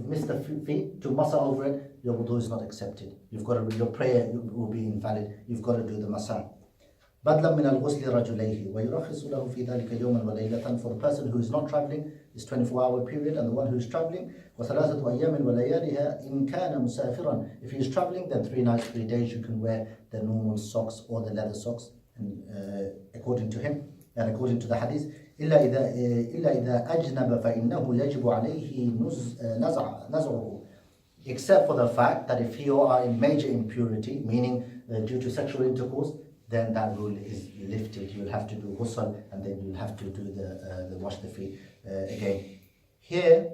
missed the feet, to masa over it, your wudu is not accepted. Your prayer will be invalid. You've got to do the masa. بدلا من الغسل رجليه ويرخص له في ذلك يوما وليلة. For the person who is not traveling, it's 24-hour period, and the one who is traveling, وثلاثة أيام ولياليها إن كان مسافرا. If he is traveling, then 3 nights, 3 days you can wear the normal socks or the leather socks, and according to him and according to the hadith. إلا إذا أجنب فإنه يجب عليه نزعه. Except for the fact that if you are in major impurity, meaning due to sexual intercourse, then that rule is lifted. You'll have to do ghusl, and then you'll have to do the wash the feet again. Here,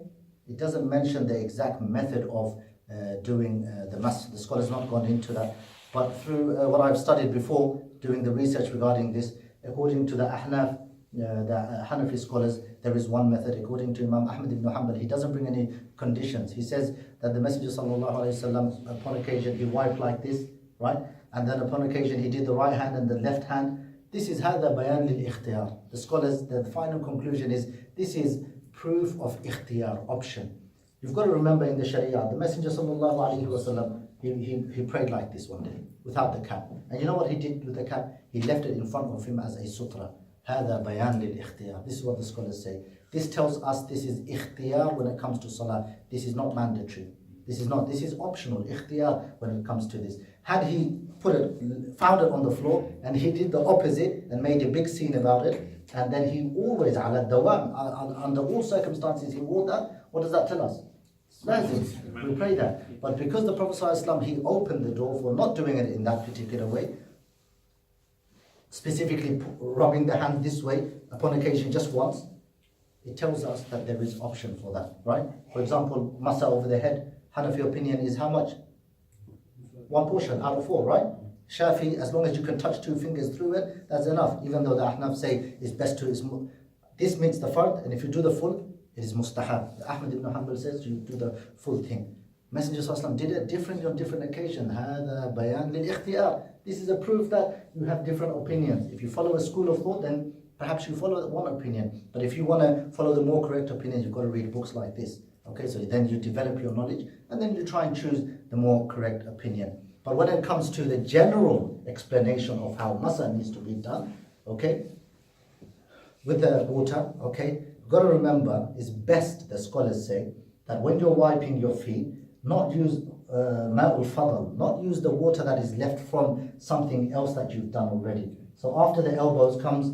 it doesn't mention the exact method of doing the mas. The scholar's not gone into that, but through what I've studied before, doing the research regarding this, according to the Ahnaf, the Hanafi scholars, there is one method. According to Imam Ahmad ibn Hanbal, he doesn't bring any conditions. He says that the Messenger sallallahu alaihi wasallam, upon occasion, he wiped like this, right? And then upon occasion, he did the right hand and the left hand. This is هذا بيان للاختيار. The scholars, the final conclusion is, this is proof of ikhtiyar, option. You've got to remember, in the Sharia, the Messenger sallallahu alaihi wasallam, he prayed like this one day, without the cap. And you know what he did with the cap? He left it in front of him as a sutra. هذا بيان للاختيار. This is what the scholars say. This tells us this is ikhtiyar when it comes to salah. This is not mandatory. This is optional, ikhtiyar, when it comes to this. Had he found it on the floor, and he did the opposite and made a big scene about it, and then he always, ala dawam, under all circumstances, he wore that, what does that tell us? Lazim. We pray that. But because the Prophet ﷺ, he opened the door for not doing it in that particular way, specifically rubbing the hand this way, upon occasion just once, it tells us that there is option for that, right? For example, masa over the head, Hanafi opinion is how much? 1 portion out of 4, right? Shafi, as long as you can touch 2 fingers through it, that's enough. Even though the Ahnaf say it's best to, this means the fard, and if you do the full, it is mustahab. Ahmad ibn Hanbal says you do the full thing. Messenger ﷺ did it differently on different occasions. هذا بيان للاختيار. This is a proof that you have different opinions. If you follow a school of thought, then perhaps you follow one opinion. But if you want to follow the more correct opinion, you've got to read books like this. Okay, so then you develop your knowledge, and then you try and choose the more correct opinion. But when it comes to the general explanation of how masa needs to be done, okay, with the water, okay, you've got to remember, it's best, the scholars say, that when you're wiping your feet, not use ma'ul fadl, not use the water that is left from something else that you've done already. So after the elbows comes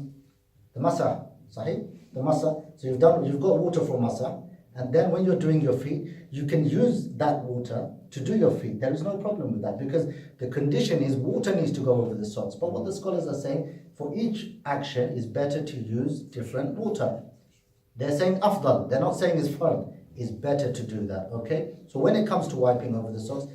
the masa, sahih? The masa. So you've got water for masa, and then when you're doing your feet, you can use that water to do your feet. There is no problem with that, because the condition is water needs to go over the socks. But what the scholars are saying, for each action, is better to use different water. They're saying afdal, they're not saying it's fard. It's better to do that, okay? So when it comes to wiping over the socks,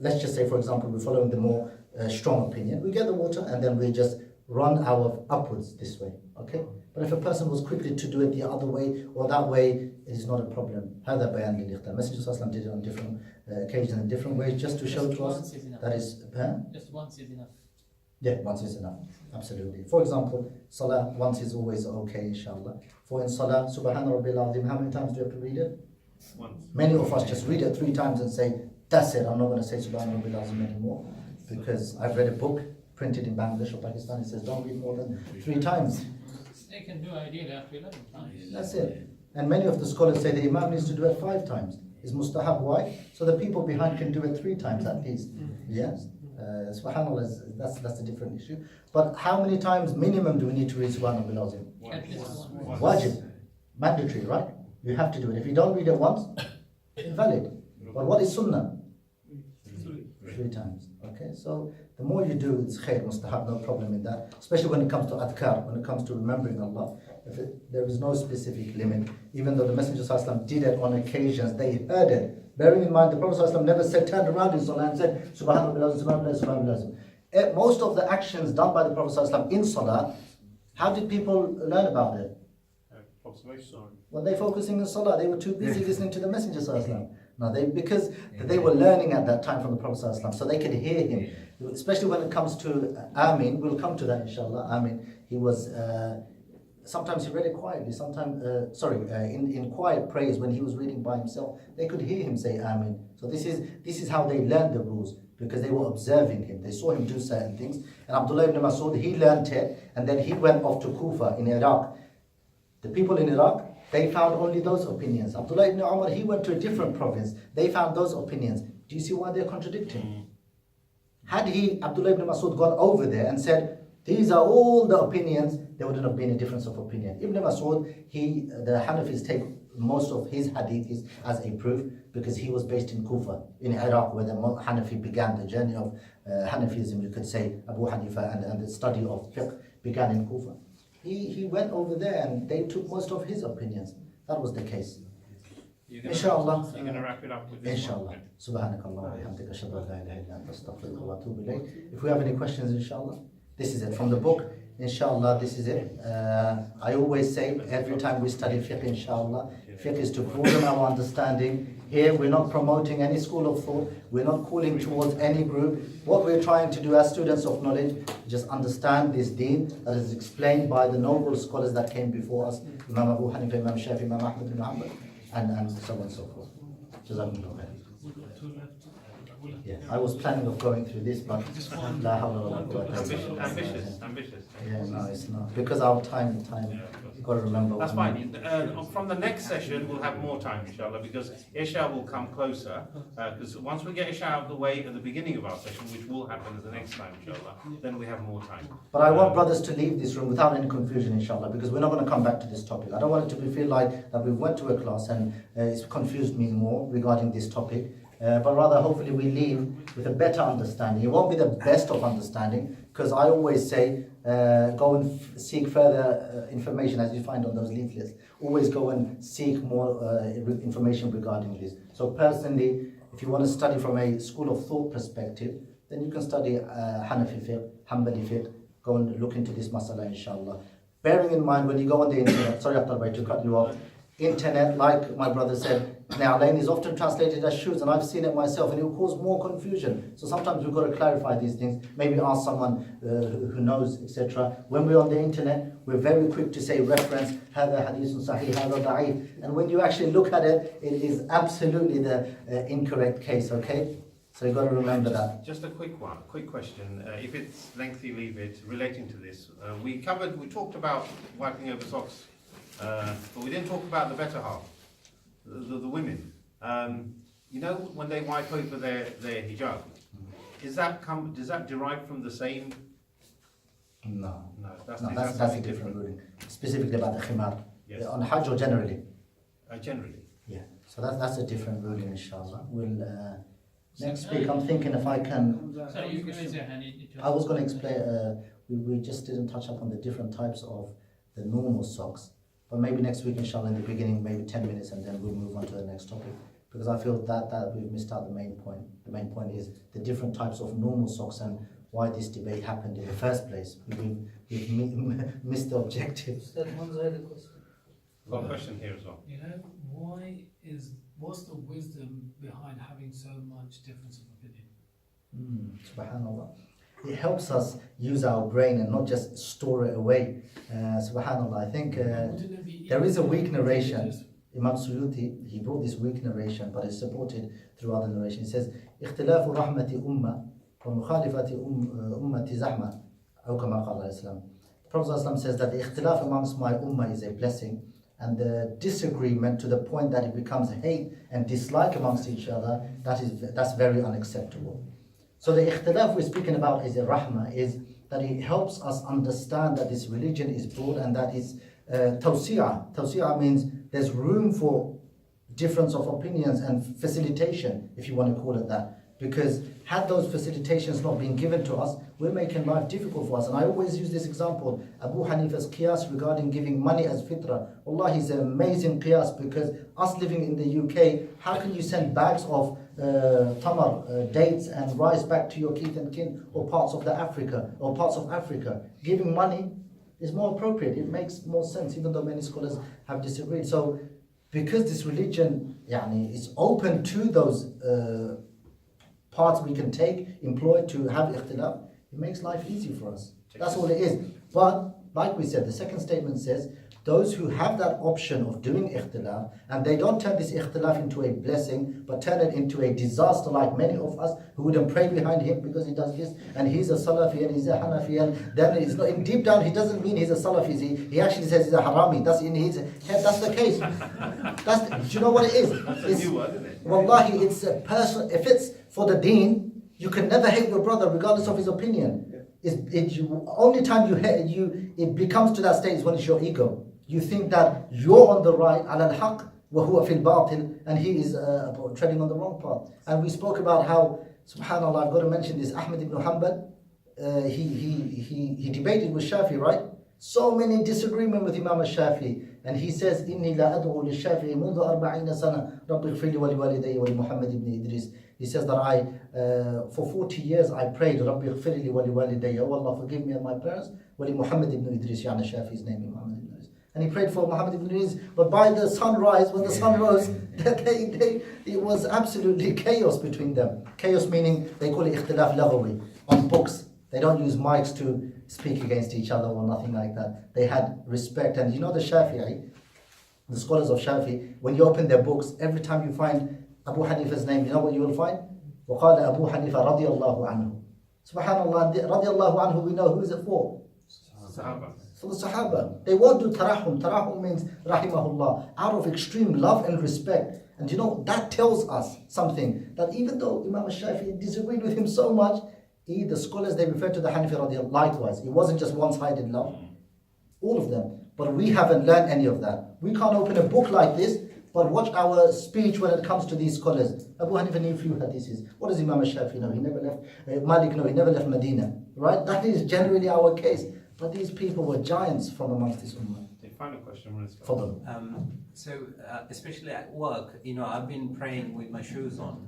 let's just say, for example, we're following the more strong opinion. We get the water, and then we just run our upwards this way, okay? But if a person was quickly to do it the other way or that way, it is not a problem. هذا بيان للاختيار. Messenger ﷺ did it on different occasions in different ways, just to show to us that is. Just once is enough. Yeah, once is enough. Absolutely. For example, salah, once is always okay, inshallah. For in salah, Subhana Rabbil Azim, how many times do you have to read it? Once. Many of us just read it 3 times and say, that's it, I'm not going to say Subhana Rabbil Azim anymore. Because I've read a book printed in Bangladesh or Pakistan, it says don't read more than 3 times. They can do ideally up to 11 times. That's it. And many of the scholars say the Imam needs to do it 5 times. Is mustahab. Why? So the people behind can do it 3 times at least. Yes. Subhanallah, that's a different issue. But how many times minimum do we need to read Subhanallah Azim? At least once. Wajib. Mandatory, right? You have to do it. If you don't read it once, invalid. But what is sunnah? 3 times. Okay, so the more you do, it's khair, mustahab, no problem in that. Especially when it comes to adhkar, when it comes to remembering Allah. There is no specific limit. Even though the Messenger ﷺ did it on occasions, they heard it. Bearing in mind, the Prophet ﷺ never said, turned around in salah and said, Subhanallah, Subhanallah, Subhanallah. Most of the actions done by the Prophet ﷺ in salah, how did people learn about it? Well, they focusing on salah. They were too busy listening to the Messenger ﷺ. Now because they were learning at that time from the Prophet ﷺ, so they could hear him. Especially when it comes to Amin, we'll come to that inshallah. Amin, he was sometimes he read it quietly, sometimes, in quiet prayers when he was reading by himself, they could hear him say Amin. So this is how they learned the rules, because they were observing him. They saw him do certain things. And Abdullah ibn Mas'ud, he learned it, and then he went off to Kufa in Iraq. The people in Iraq, they found only those opinions. Abdullah ibn Umar, he went to a different province. They found those opinions. Do you see why they're contradicting? Had Abdullah ibn Mas'ud gone over there and said, these are all the opinions, there wouldn't have been a difference of opinion. Ibn Mas'ud, the Hanafis take most of his hadiths as a proof, because he was based in Kufa, in Iraq, where the Hanafi began. The journey of Hanafism, you could say, Abu Hanifa and the study of fiqh began in Kufa. He went over there and they took most of his opinions. That was the case. Inshallah. You're going to wrap it up with this Inshallah. one. Subhanakallah wa bihamdika ashhadu an la ilaha illa anta astaghfiruka wa atubu ilayk. If we have any questions, inshallah, this is it from the book. Inshallah, this is it. I always say, every time we study fiqh, inshallah, fiqh is to broaden our understanding. Here, we're not promoting any school of thought. We're not calling towards any group. What we're trying to do as students of knowledge, just understand this deen that is explained by the noble scholars that came before us, Imam Abu Hanifa, Imam Shafi, Imam Ahmad ibn Hanbal, and so on and so forth. Jazakumullah khair. Yeah, I was planning of going through this, but la hawla wa la quwwata illa billah. Ambitious. Yeah, no, it's not. Because our time, you've got to remember. That's fine. From the next session, we'll have more time, inshallah, because Isha will come closer. Because once we get Isha out of the way at the beginning of our session, which will happen at the next time, inshallah, then we have more time. But I want brothers to leave this room without any confusion, inshallah, because we're not going to come back to this topic. I don't want it to feel like that we went to a class and it's confused me more regarding this topic. But rather, hopefully, we leave with a better understanding. It won't be the best of understanding, because I always say, go and seek further information as you find on those leaflets. Always go and seek more information regarding this. So personally, if you want to study from a school of thought perspective, then you can study Hanafi fiqh, Hanbali fiqh. Go and look into this masala, inshallah. Bearing in mind, when you go on the internet, sorry Abdul Bhai to cut you off, internet, like my brother said, Na'alain is often translated as shoes, and I've seen it myself, and it will cause more confusion. So sometimes we've got to clarify these things, maybe ask someone who knows, etc. When we're on the internet, we're very quick to say reference, هذا حديث صحيح, هذا ضعيف. And when you actually look at it, it is absolutely the incorrect case, okay? So you've got to remember that. Just a quick question. If it's lengthy, leave it. Relating to this, we talked about wiping over socks, but we didn't talk about the better half, the women. You know, when they wipe over their hijab, does that derive from the same? No, that's a different ruling. Specifically about the khimar. Yes. On Hajj or generally? Generally. Yeah, so that's a different ruling, inshallah. We'll next week, I'm thinking if I can. Sorry, you can raise your hand. I was going to explain. We just didn't touch up on the different types of the normal socks, but maybe next week, inshallah, in the beginning, maybe 10 minutes, and then we'll move on to the next topic, because I feel that we've missed out the main point. The main point is the different types of normal socks and why this debate happened in the first place. We've missed the objective. Got a question here as well. You know, what's the wisdom behind having so much difference of opinion? Subhanallah. It helps us use our brain and not just store it away. Subhanallah. I think there is a weak narration. Imam Suyuti, he brought this weak narration, but it's supported through other narration. He says, اختلاف رحمة أمة ومخالفة أمة زحمة أو كما قال الإسلام. The Prophet says that the ikhtilaf amongst my ummah is a blessing, and the disagreement to the point that it becomes hate and dislike amongst each other, that's very unacceptable. So the ikhtilaf we're speaking about is a rahmah, is that it helps us understand that this religion is broad and that it's tawsi'ah. Tawsi'ah means there's room for difference of opinions and facilitation, if you want to call it that. Because had those facilitations not been given to us, we're making life difficult for us. And I always use this example, Abu Hanifa's qiyas regarding giving money as fitrah. Wallahi, is an amazing qiyas, because us living in the UK, how can you send bags of tamar, dates and rice back to your kith and kin, or parts of Africa? Giving money is more appropriate. It makes more sense, even though many scholars have disagreed. So because this religion is open to those parts we can employ to have ikhtilaf, it makes life easy for us. That's all it is. But like we said, the second statement says, those who have that option of doing ikhtilaf, and they don't turn this ikhtilaf into a blessing, but turn it into a disaster, like many of us who wouldn't pray behind him because he does this, and he's a Salafi and he's a Hanafi, and then he's not, in deep down he doesn't mean he's a Salafi, he actually says he's a Harami. That's in his head, that's the case. Do you know what it is? That's a new one, isn't it? Wallahi, it's a person, if it's for the deen, you can never hate your brother regardless of his opinion. Only time you hate it becomes to that stage is when it's your ego. You think that you're on the right, ala al-haq, wa huwa fil batil, and he is treading on the wrong path. And we spoke about how, subhanAllah, I've got to mention this, Ahmad ibn Hanbal, he debated with Shafi, right? So many disagreement with Imam al-Shafi, and he says, إِنِّي لَا أَدْعُو لِلشَّافِعِ مُنْذُ 40 سَنَةً رَبِّ اغْفِرْ لِي وَلِوَالِدَيَّ وَلِمُحَمَّدِ ibn Idris. He says that for 40 years I prayed, رَبِّ اغْفِرْ لِي وَلِوَالِدَيَّ, oh Allah, forgive me and my parents, وَلِمُحَمَّدِ ibn Idris, يعني Shafi's name, Muhammad ibn Idris. And he prayed for Muhammad ibn Idris, but by the sunrise, when the sun rose, it was absolutely chaos between them. Chaos meaning, they call it ikhtilaf laghawi, on books. They don't use mics to speak against each other or nothing like that. They had respect. And you know the Shafi'i, the scholars of Shafi, when you open their books, every time you find Abu Hanifa's name, you know what you will find? وَقَالَ أَبُو حَنِيفَ رَضِيَ اللَّهُ عَنْهُ. Subhanallah, رضي الله عنه, we know who is it for? Sahaba. For the Sahaba. They won't do tarahum. Tarahum means rahimahullah, out of extreme love and respect. And you know, that tells us something, that even though Imam al-Shafi'i disagreed with him so much, the scholars, they refer to the Hanafi radiyallahu, likewise. It wasn't just one-sided love. All of them. But we haven't learned any of that. We can't open a book like this, but watch our speech when it comes to these scholars. Abu Hanifa knew few hadiths. What does Imam al-Shafi know? He never left, Malik know, he never left Medina. Right? That is generally our case. But these people were giants from amongst this ummah. The final question, Fadal. Especially at work, I've been praying with my shoes on.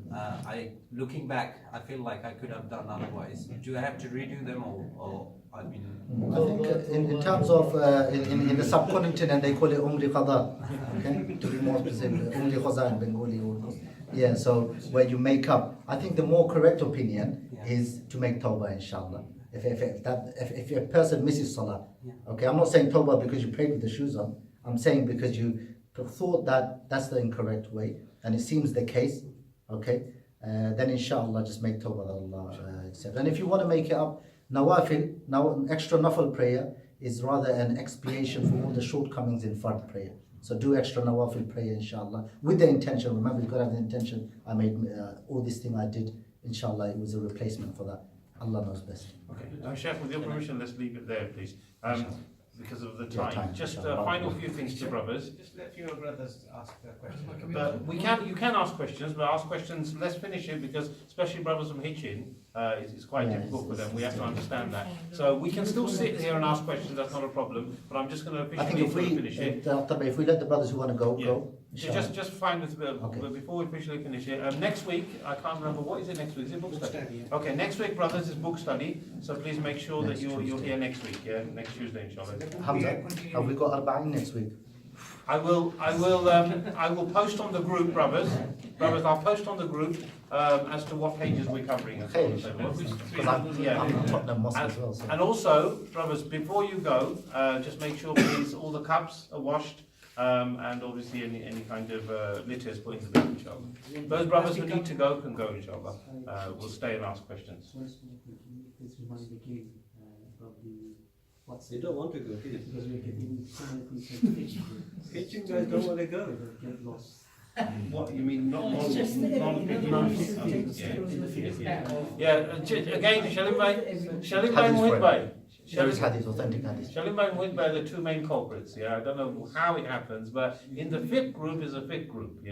Looking back, I feel like I could have done otherwise. Do I have to redo them or I mean? I think in terms of in the subcontinent they call it umri qada. Okay, to be more specific, umri qaza in Bengali. Yeah, so where you make up. I think the more correct opinion is to make tawbah, inshallah. If a person misses salah, okay, I'm not saying tawbah because you prayed with the shoes on. I'm saying because you thought that that's the incorrect way, and it seems the case, okay, then inshallah just make tawbah that Allah accepts. And if you want to make it up, nawafil, now extra nafil prayer is rather an expiation for all the shortcomings in fard prayer. So do extra nawafil prayer, inshallah, with the intention. Remember, you've got to have the intention. I made all this thing I did, inshallah, it was a replacement for that. Allah knows best. Okay, Sheikh, with your permission, let's leave it there, please. Because of the Yeah, time. Just a final few things to brothers. Just let your brothers ask their question. You can ask questions, but ask questions, let's finish it, because especially brothers from Hitchin, it's quite difficult for them. We have to understand that. So we can still sit here and ask questions, that's not a problem, but I'm just going to I think officially finish it. if we let the brothers who want to go, go. So just fine with before we officially finish it. Next week, I can't remember, what is it next week? Is it book study? Okay, next week, brothers, is book study. So please make sure that you're here next week, next Tuesday, inshallah. Hamza, have we got Arba'in next week? I will post on the group, brothers, I'll post on the group as to what pages we're covering. Because I'm in Tottenham Mosque as well. So. And also, brothers, before you go, just make sure please all the cups are washed. And obviously any kind of litter is put into the bin, inshallah. Those brothers who need to go can go, inshallah. We'll stay and ask questions. They don't want to go, do Because we're getting so many things from Kitchen guys don't want to go. get lost. What you mean? Not It's just there, again, Shalim Bhai, Mohit There is hadith, authentic hadith. Shalim Bhai and Mohit Bhai are the two main culprits. I don't know how it happens, but in the Fiqh group is a Fiqh group.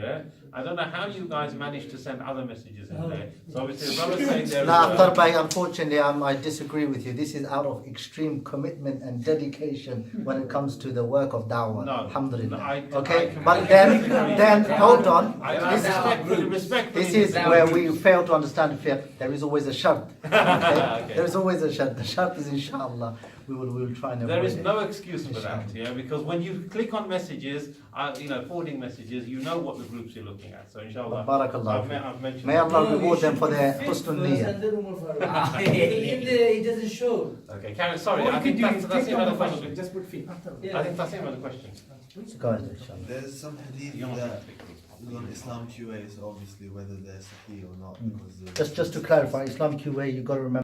I don't know how you guys managed to send other messages in there. So obviously the brother's saying there. Nah, Akhtar Bhai, unfortunately, I disagree with you. This is out of extreme commitment and dedication when it comes to the work of da'wah. No, Alhamdulillah. no, Okay, but then hold on. I respectfully This is where we fail to understand fiqh. There is always a shart. Okay? There is always a shart. The shart is inshallah. inshallah, we will try and There avoid is it. no excuse for that, yeah, because when you click on messages, forwarding messages, you know what the groups you're looking at. So inshallah, Barakallah. I've mentioned. May Allah No, reward you them should for put their fiqh husnul first niyyah. and then Umar Farooq. In there, it doesn't show. Okay, Karen, sorry, What I you think can do is that's click on another the question. question, just put fiqh. I think that's another question. Go ahead, inshallah. There's some hadith You're not that speaking. on Islam QA is obviously whether they're sahih or not because Just to clarify, Islam QA, you got to remember.